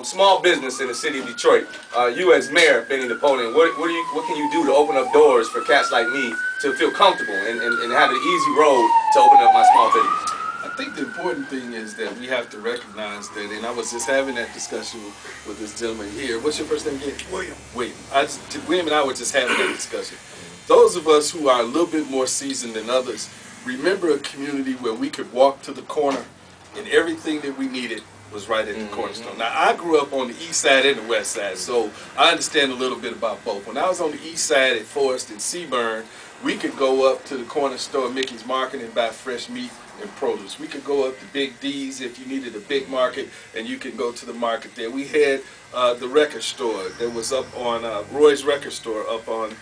small business in the city of Detroit. You as mayor, Benny Napoleon, what can you do to open up doors for cats like me to feel comfortable and have an easy road to open up my small business? I think the important thing is that we have to recognize that, and I was just having that discussion with this gentleman here. What's your first name again? William. William. William and I were just having that discussion. Those of us who are a little bit more seasoned than others remember a community where we could walk to the corner and everything that we needed was right at the cornerstone. Now, I grew up on the east side and the west side, so I understand a little bit about both. When I was on the east side at Forest and Seaburn, we could go up to the corner store, Mickey's Market, and buy fresh meat and produce. We could go up to Big D's if you needed a big market, and you could go to the market there. We had the record store that was up on Roy's Record Store up on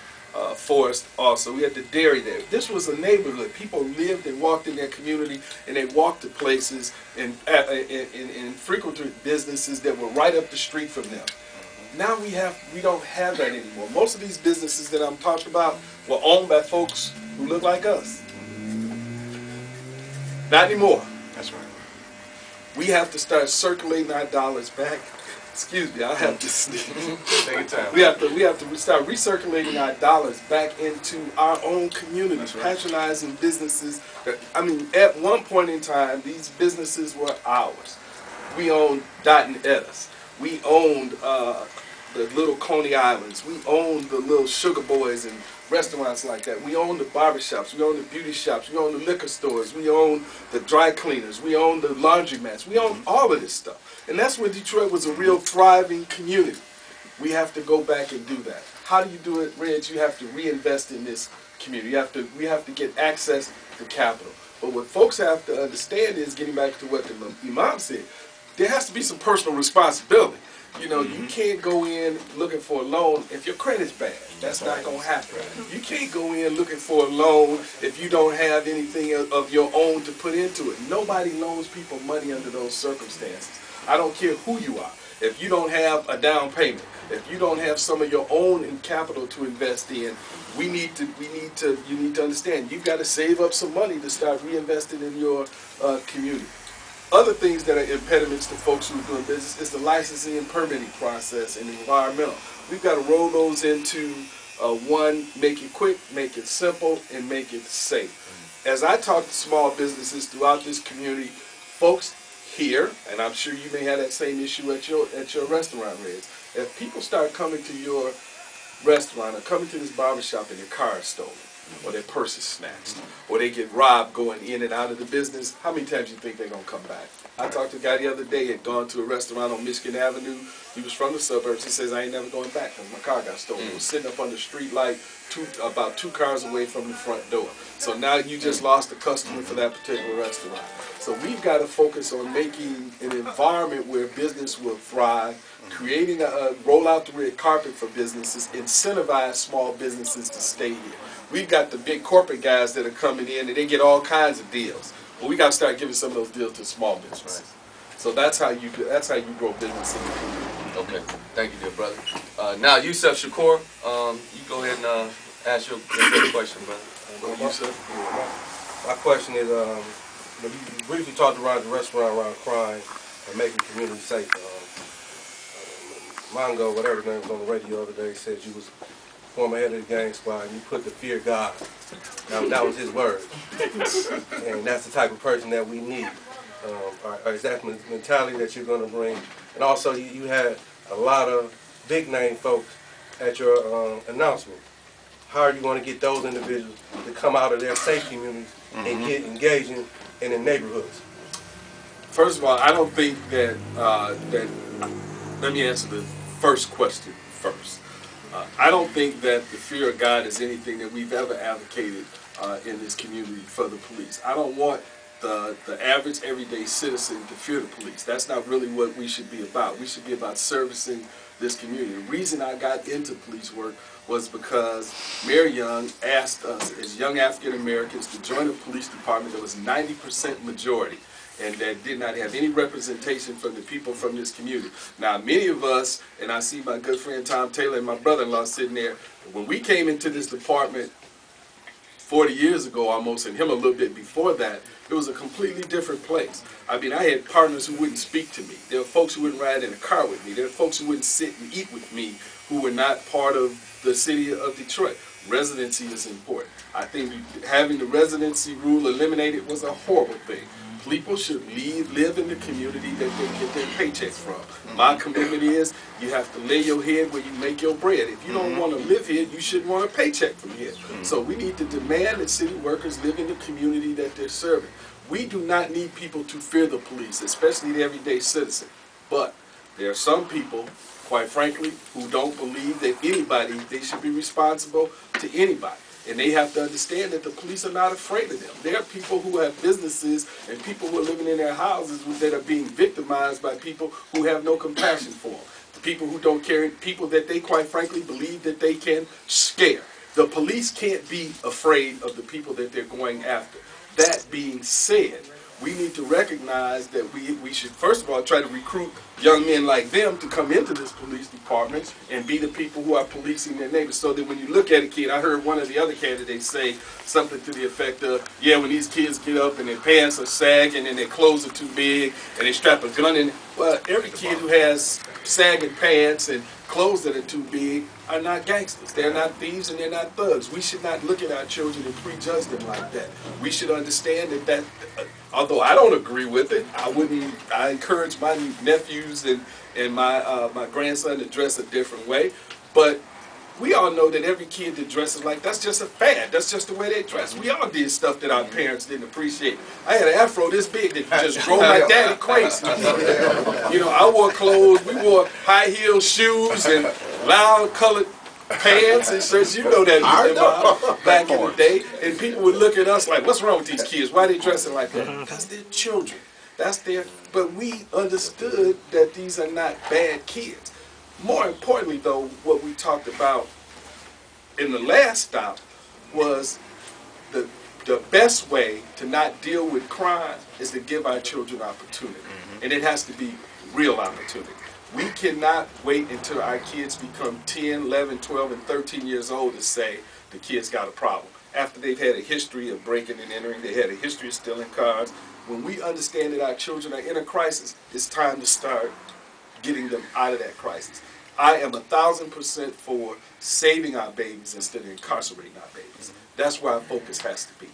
Forest also. We had the dairy there. This was a neighborhood. People lived and walked in their community, and they walked to places and frequented businesses that were right up the street from them. Now we don't have that anymore. Most of these businesses that I'm talking about were owned by folks who look like us. Not anymore. That's right. We have to start circulating our dollars back. Excuse me, I have to sneeze. Take your time. We have to start recirculating our dollars back into our own communities, right. Patronizing businesses. I mean, at one point in time, these businesses were ours. We owned Dot and Etta's. We owned the little Coney Islands. We owned the little Sugar Boys and restaurants like that. We owned the barber shops. We owned the beauty shops. We owned the liquor stores. We owned the dry cleaners. We owned the laundromats. We owned all of this stuff. And that's where Detroit was a real thriving community. We have to go back and do that. How do you do it, Reg? You have to reinvest in this community. We have to get access to capital. But what folks have to understand is, getting back to what the Imam said, there has to be some personal responsibility. You know, you can't go in looking for a loan if your credit's bad. That's not going to happen. You can't go in looking for a loan if you don't have anything of your own to put into it. Nobody loans people money under those circumstances. I don't care who you are. If you don't have a down payment, if you don't have some of your own capital to invest in, you need to understand, you've got to save up some money to start reinvesting in your community. Other things that are impediments to folks who are doing business is the licensing and permitting process and environmental. We've got to roll those into one, make it quick, make it simple, and make it safe. As I talk to small businesses throughout this community, folks here, and I'm sure you may have that same issue at your restaurant, Reg. If people start coming to your restaurant or coming to this barbershop and their car is stolen, or their purse is snatched, or they get robbed going in and out of the business, how many times do you think they're going to come back? I talked to a guy the other day, had gone to a restaurant on Michigan Avenue. He was from the suburbs. He says, I ain't never going back because my car got stolen. It was sitting up on the street light, about 2 cars away from the front door. So now you just lost a customer for that particular restaurant. So we've got to focus on making an environment where business will thrive, creating roll out the red carpet for businesses, incentivize small businesses to stay here. We've got the big corporate guys that are coming in and they get all kinds of deals. But we got to start giving some of those deals to small businesses. Right. So that's how you grow business in the community. Okay, thank you, dear brother. Now, Yusuf Shakur, you go ahead and ask your question, brother. My question is, you briefly talked around the restaurant around crime and making the community safe. Mongo, whatever his name was on the radio the other day, said you was former head of the gang squad and you put the fear of God. That was his word. And that's the type of person that we need. Is that mentality that you're going to bring? And also, you had a lot of big name folks at your announcement. How are you going to get those individuals to come out of their safe communities and get engaging in the neighborhoods? First of all, I don't think that, let me answer the first question first. I don't think that the fear of God is anything that we've ever advocated in this community for the police. I don't want the average everyday citizen to fear the police. That's not really what we should be about. We should be about servicing this community. The reason I got into police work was because Mayor Young asked us as young African Americans to join a police department that was 90% majority and that did not have any representation from the people from this community. Now, many of us, and I see my good friend Tom Taylor and my brother-in-law sitting there, when we came into this department 40 years ago almost, and him a little bit before that, it was a completely different place. I mean, I had partners who wouldn't speak to me. There were folks who wouldn't ride in a car with me. There were folks who wouldn't sit and eat with me who were not part of the city of Detroit. Residency is important. I think having the residency rule eliminated was a horrible thing. People should live in the community that they get their paychecks from. My commitment is you have to lay your head where you make your bread. If you don't want to live here, you shouldn't want a paycheck from here. So we need to demand that city workers live in the community that they're serving. We do not need people to fear the police, especially the everyday citizen. But there are some people, quite frankly, who don't believe that they should be responsible to anybody. And they have to understand that the police are not afraid of them. There are people who have businesses and people who are living in their houses that are being victimized by people who have no compassion for them. People who don't care, people that they quite frankly believe that they can scare. The police can't be afraid of the people that they're going after. That being said, we need to recognize that we should, first of all, try to recruit young men like them to come into this police department and be the people who are policing their neighbors. So that when you look at a kid, I heard one of the other candidates say something to the effect of, yeah, when these kids get up and their pants are sagging and their clothes are too big and they strap a gun in, well, every kid who has sagging pants and clothes that are too big are not gangsters. They're not thieves and they're not thugs. We should not look at our children and prejudge them like that. We should understand that although I don't agree with it, I encourage my nephews and my grandson to dress a different way. But we all know that every kid that dresses like that's just a fad. That's just the way they dress. We all did stuff that our parents didn't appreciate. I had an afro this big that just drove my daddy crazy. You know, I wore clothes. We wore high heel shoes and loud colored pants and shirts. You know that back in the day. And people would look at us like, what's wrong with these kids? Why are they dressing like that? Because they're children. But we understood that these are not bad kids. More importantly, though, what we talked about in the last stop was the best way to not deal with crime is to give our children opportunity. And it has to be real opportunity. We cannot wait until our kids become 10, 11, 12, and 13 years old to say the kid's got a problem. After they've had a history of breaking and entering, they had a history of stealing cars. When we understand that our children are in a crisis, it's time to start getting them out of that crisis. I am 1,000% for saving our babies instead of incarcerating our babies. That's where our focus has to be.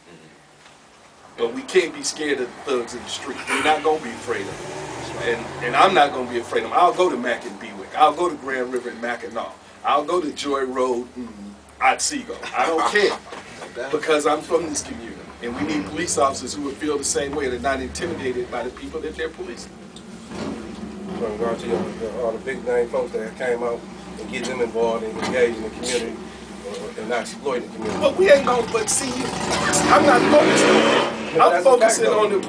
But we can't be scared of the thugs in the street. We're not going to be afraid of them. And I'm not going to be afraid of them. I'll go to Mack and Bewick. I'll go to Grand River and Mackinac. I'll go to Joy Road and Otsego. I don't care because I'm from this community. And we need police officers who will feel the same way. They're not intimidated by the people that they're policing. In regard to all the big name folks that came out and get them involved and engaged in the community and not exploiting the community. But we ain't gonna. But see, I'm not focused on that.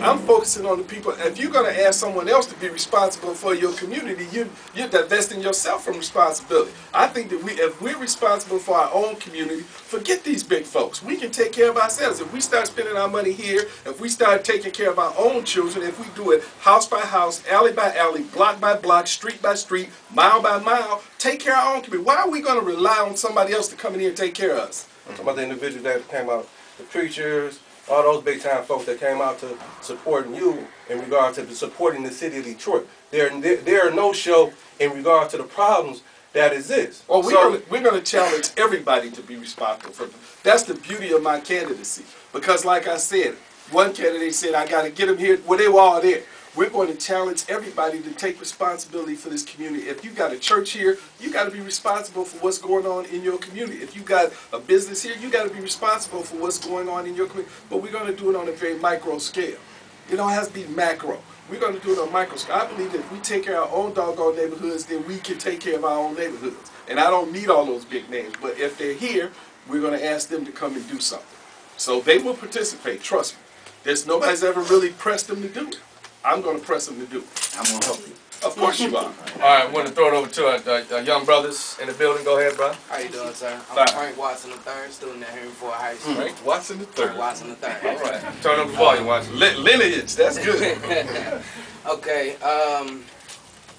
I'm focusing on the people. If you're gonna ask someone else to be responsible for your community, you're divesting yourself from responsibility. I think that if we're responsible for our own community, forget these big folks. We can take care of ourselves. If we start spending our money here, if we start taking care of our own children, if we do it house by house, alley by alley, block by block, street by street, mile by mile, take care of our own community. Why are we gonna rely on somebody else to come in here and take care of us? I'm talking about the individuals that came out, the preachers, all those big time folks that came out to supporting you in regard to supporting the city of Detroit. There are no show in regard to the problems that exist. Well, we're going to challenge everybody to be responsible for them. That's the beauty of my candidacy. Because like I said, one candidate said, I got to get them here. Well, they were all there. We're going to challenge everybody to take responsibility for this community. If you got a church here, you got to be responsible for what's going on in your community. If you got a business here, you got to be responsible for what's going on in your community. But we're going to do it on a very micro scale. It don't have to be macro. We're going to do it on micro scale. I believe that if we take care of our own doggone neighborhoods, then we can take care of our own neighborhoods. And I don't need all those big names. But if they're here, we're going to ask them to come and do something. So they will participate, trust me. Nobody's ever really pressed them to do it. I'm going to press them to do it. I'm going to help you. Of course you are. All right, I want to throw it over to our young brothers in the building. Go ahead, bro. How you doing, sir? I'm Fine. Frank Watson III, student at Henry Ford High School. Frank Watson Frank III. Watson III. All right. Turn up the volume, Watson. Lineage, that's good. Okay,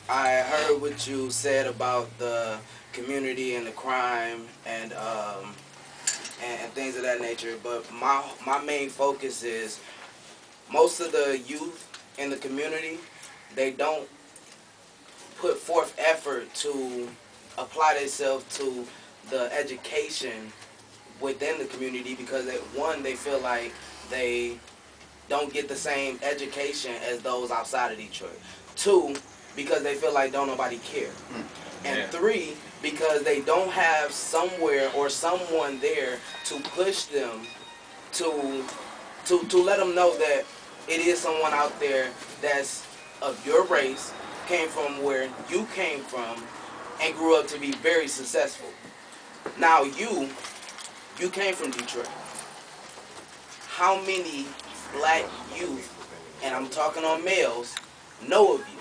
I heard what you said about the community and the crime and and things of that nature. But my main focus is most of the youth in the community, they don't put forth effort to apply themselves to the education within the community because they feel like they don't get the same education as those outside of Detroit. 2, because they feel like don't nobody care. And 3, because they don't have somewhere or someone there to push them to let them know that it is someone out there that's of your race, came from where you came from, and grew up to be very successful. Now you came from Detroit. How many black youth, and I'm talking on males, know of you?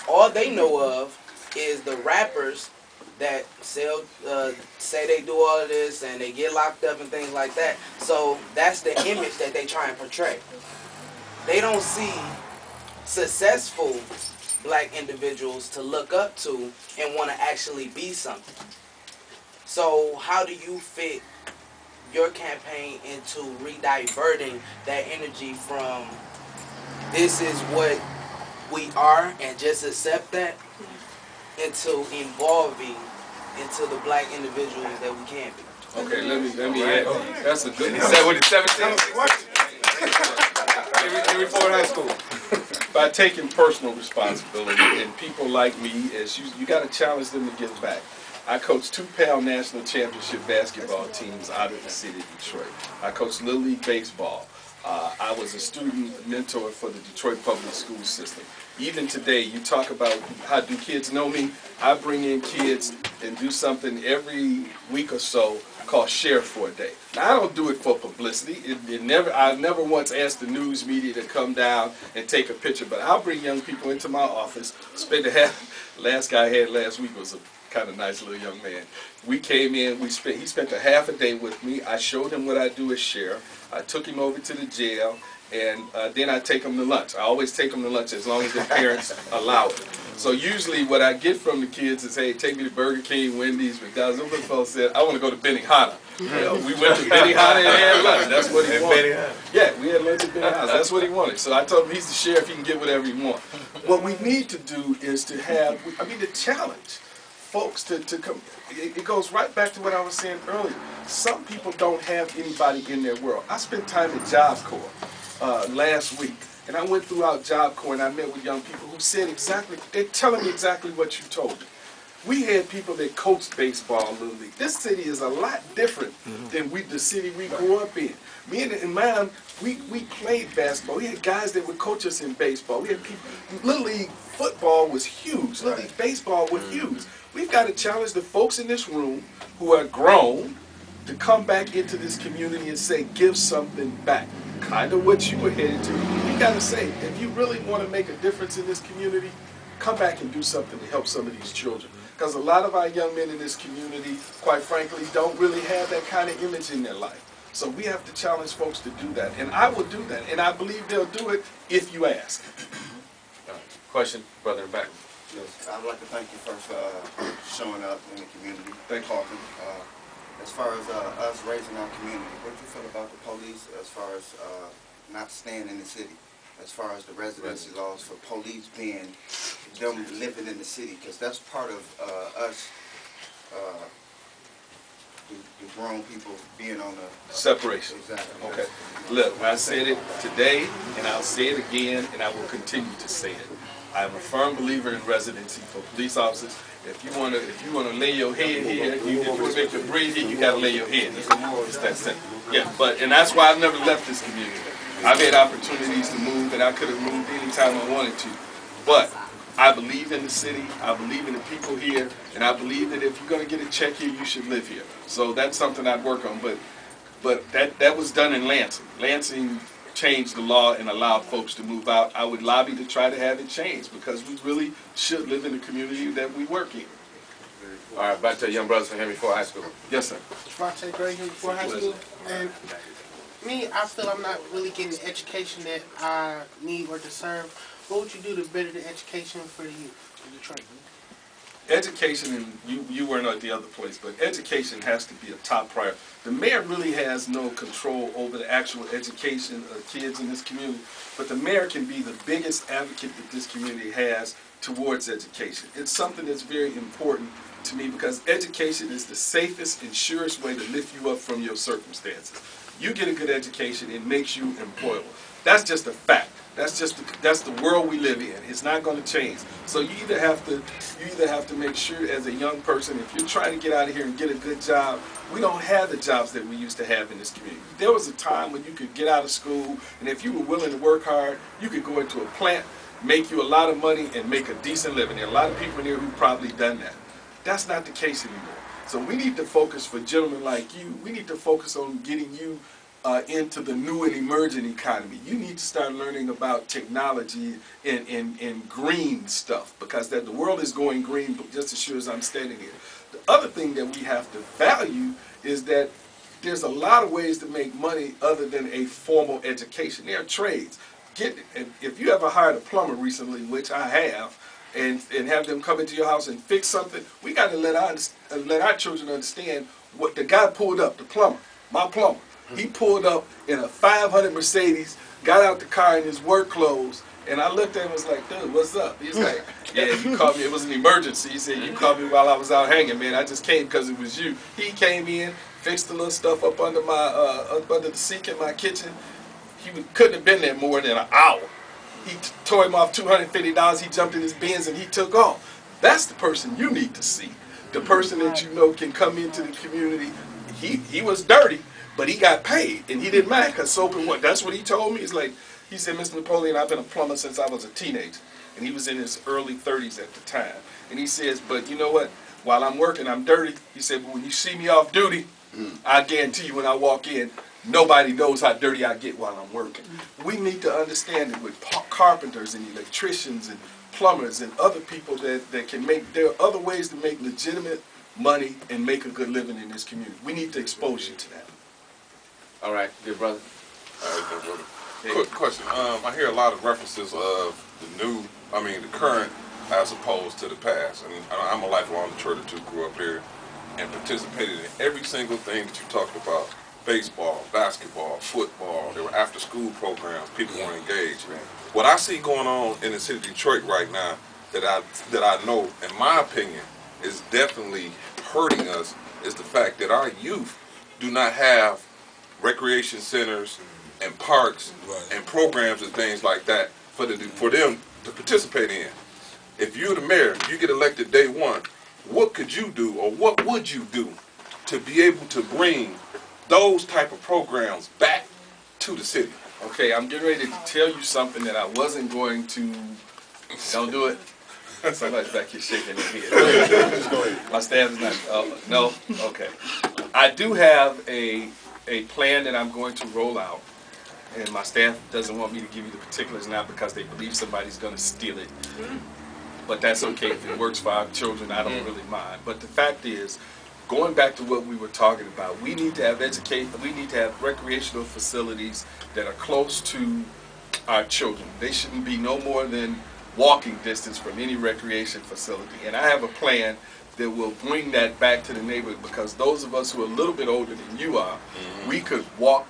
All they know of is the rappers that sell, say they do all of this and they get locked up and things like that. So that's the image that they try and portray. They don't see successful black individuals to look up to and want to actually be something. So how do you fit your campaign into re-diverting that energy from this is what we are and just accept that into evolving into the black individuals that we can be? Okay, let me add. That's a good. He said with 17. Henry Ford High School. By taking personal responsibility, and people like me, as you got to challenge them to give back. I coached 2 PAL national championship basketball teams out of the city of Detroit. I coached Little League baseball. I was a student mentor for the Detroit public school system. Even today, you talk about how do kids know me. I bring in kids and do something every week or so called Share for a Day. Now, I don't do it for publicity. I've never once asked the news media to come down and take a picture, but I'll bring young people into my office, spend a half. Last guy I had last week was a kind of nice little young man. We came in, he spent a half a day with me. I showed him what I do as sheriff. I took him over to the jail, and then I take him to lunch. I always take them to lunch as long as their parents allow it. So usually what I get from the kids is, hey, take me to Burger King, Wendy's, McDonald's. Some fellow said, I want to go to Benny Hanna. Well, we went to Benny Hanna and had lunch. That's what he wanted. Yeah, we had lunch at Benny Hanna. That's what he wanted. So I told him he's the sheriff, he can get whatever he wants. What we need to do is to have, to challenge folks to come. It goes right back to what I was saying earlier. Some people don't have anybody in their world. I spent time at Job Corps last week, and I went throughout Job Corps and I met with young people who said exactly, they're telling me exactly what you told me. We had people that coached baseball in Little League. This city is a lot different than the city we grew up in. Me and mine, we played basketball. We had guys that would coach us in baseball. We had people, Little League football was huge. Little League baseball was huge. We've got to challenge the folks in this room who are grown to come back into this community and say, give something back. Kind of what you were headed to. We got to say, if you really want to make a difference in this community, come back and do something to help some of these children. Because a lot of our young men in this community, quite frankly, don't really have that kind of image in their life. So we have to challenge folks to do that. And I will do that. And I believe they'll do it if you ask. Question, brother in back. Yes, I'd like to thank you first for showing up in the community, Thank you. talking. As far as us raising our community, what do you feel about the police as far as not staying in the city? As far as the residency laws for police being them living in the city, because that's part of us, the grown people being on the Separation. Exactly. Okay. Look, I said it today, and I'll say it again, and I will continue to say it. I'm a firm believer in residency for police officers. If you want to lay your head here, you respect your breathe here, you got to lay your head here. It's that simple. Yeah, and that's why I've never left this community. I've had opportunities to move, and I could have moved anytime I wanted to. But I believe in the city, I believe in the people here, and I believe that if you're going to get a check here, you should live here. So that's something I'd work on. But that was done in Lansing. Lansing changed the law and allowed folks to move out. I would lobby to try to have it changed because we really should live in the community that we work in. All right, back to young brothers from Henry Ford High School. Yes, sir. Devontae Gray here before high school, and me, I feel I'm not really getting the education that I need or deserve. What would you do to better the education for the youth in Detroit? education, and you weren't at the other place, but education has to be a top priority. The mayor really has no control over the actual education of kids in this community, but the mayor can be the biggest advocate that this community has towards education. It's something that's very important to me because education is the safest and surest way to lift you up from your circumstances. You get a good education, it makes you employable. That's just a fact. That's the world we live in. It's not going to change. So you either have to make sure as a young person, if you're trying to get out of here and get a good job, we don't have the jobs that we used to have in this community. There was a time when you could get out of school, and if you were willing to work hard, you could go into a plant, make you a lot of money, and make a decent living. There are a lot of people in here who've probably done that. That's not the case anymore. So we need to focus, for gentlemen like you, we need to focus on getting you into the new and emerging economy. You need to start learning about technology and green stuff, because the world is going green just as sure as I'm standing here. The other thing that we have to value is that there's a lot of ways to make money other than a formal education. There are trades. If you ever hired a plumber recently, which I have, and have them come into your house and fix something, we got to let our children understand what the guy pulled up, the plumber, my plumber. He pulled up in a 500 Mercedes, got out the car in his work clothes, and I looked at him and was like, dude, what's up? He's like, yeah, you called me, it was an emergency. He said, you called me while I was out hanging, man. I just came because it was you. He came in, fixed the little stuff up under the sink in my kitchen. He couldn't have been there more than an hour. He tore him off $250, he jumped in his Benz and he took off. That's the person you need to see. The person that you know can come into the community. He was dirty, but he got paid, and he didn't mind because soap and what. That's what he told me. It's like, he said, Mr. Napoleon, I've been a plumber since I was a teenager. And he was in his early 30s at the time. And he says, but you know what? While I'm working, I'm dirty. He said, but when you see me off duty, I guarantee you when I walk in, nobody knows how dirty I get while I'm working. We need to understand that with carpenters and electricians and plumbers and other people that can make, there are other ways to make legitimate money and make a good living in this community. We need to expose you to that. All right, good brother. Good brother. Quick question. I hear a lot of references of the current as opposed to the past. And I'm a lifelong Detroiter too, grew up here and participated in every single thing that you talked about. Baseball, basketball, football, there were after school programs, people were engaged. What I see going on in the city of Detroit right now that I know, in my opinion, is definitely hurting us is the fact that our youth do not have recreation centers and parks and programs and things like that for them to participate in. If you're the mayor, you get elected day one, what could you do or what would you do to be able to bring those type of programs back to the city? Okay, I'm getting ready to tell you something that I wasn't going to. Don't do it. Somebody's back here shaking their head. My staff is not. No. Okay. I do have a plan that I'm going to roll out, and my staff doesn't want me to give you the particulars now because they believe somebody's going to steal it. But that's okay if it works for our children. I don't really mind. But the fact is, going back to what we were talking about, we need to have we need to have recreational facilities that are close to our children. They shouldn't be no more than walking distance from any recreation facility. And I have a plan that will bring that back to the neighborhood, because those of us who are a little bit older than you are, we could walk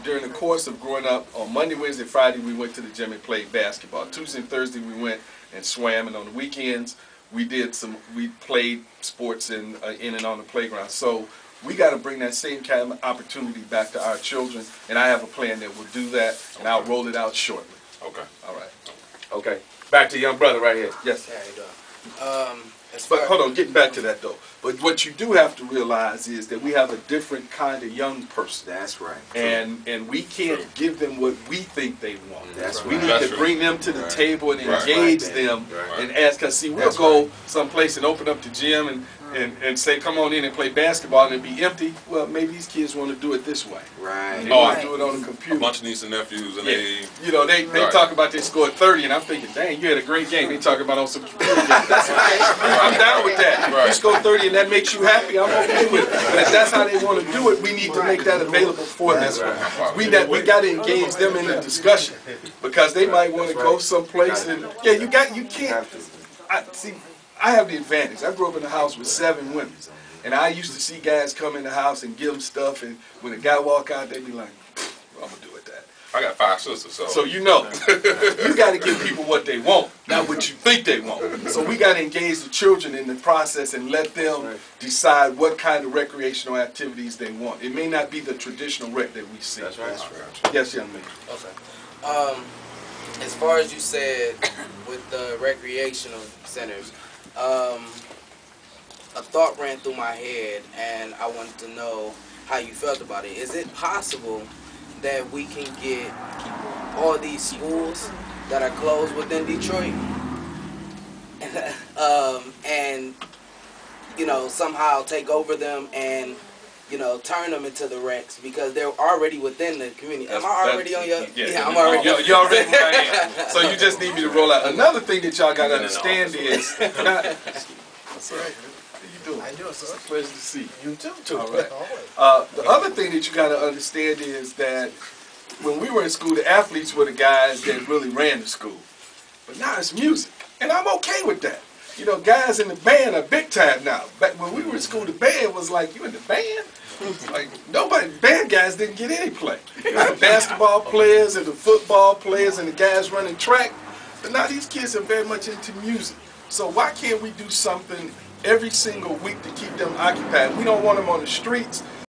during the course of growing up. On Monday, Wednesday, Friday, we went to the gym and played basketball. Tuesday and Thursday, we went and swam, and on the weekends, we played sports in and on the playground. So we got to bring that same kind of opportunity back to our children, and I have a plan that will do that, and I'll roll it out shortly. Okay. All right. Okay. Back to young brother right here. Yes. There you go. But hold on, getting back to that though. But what you do have to realize is that we have a different kind of young person. That's right. And we can't give them what we think they want. That's We right. need to bring them to the table and engage them Right. and ask. Cause see, we'll go someplace and open up the gym and say, come on in and play basketball, and it'd be empty. Well, maybe these kids want to do it this way. Right. They want to do it on the computer. A bunch of nieces and nephews, and they talk about they scored 30, and I'm thinking, dang, you had a great game. They talk about on some computer games. That's okay. I'm down with that. Right. You score 30 and that makes you happy, I'm okay with it. But if that's how they want to do it, we need to make that available for them. We got to engage them in the discussion, because they might want to go someplace and you can't. I have the advantage. I grew up in a house with 7 women. And I used to see guys come in the house and give them stuff, and when a guy walk out, they be like, I'm going to do it that. I got 5 sisters, so. So you know, you got to give people what they want, not what you think they want. So we got to engage the children in the process and let them decide what kind of recreational activities they want. It may not be the traditional rec that we see. That's right. Yes, young man. Okay. As far as you said with the recreational centers, a thought ran through my head, and I wanted to know how you felt about it. Is it possible that we can get all these schools that are closed within Detroit and, you know, somehow take over them and, you know, turn them into the Recs, because they're already within the community? Am I already on your... Yeah, I'm already... You already right. So you just need me to roll out. Another thing that y'all got to understand is... That's right. How you doing? How you doing, sir? Pleasure to see you. You too. All right. The other thing that you got to understand is that when we were in school, the athletes were the guys that really ran the school. But now it's music, and I'm okay with that. You know, guys in the band are big time now. Back when we were in school, the band was like, you in the band? Like, nobody, band guys didn't get any play. The basketball players and the football players and the guys running track. But now these kids are very much into music. So why can't we do something every single week to keep them occupied? We don't want them on the streets.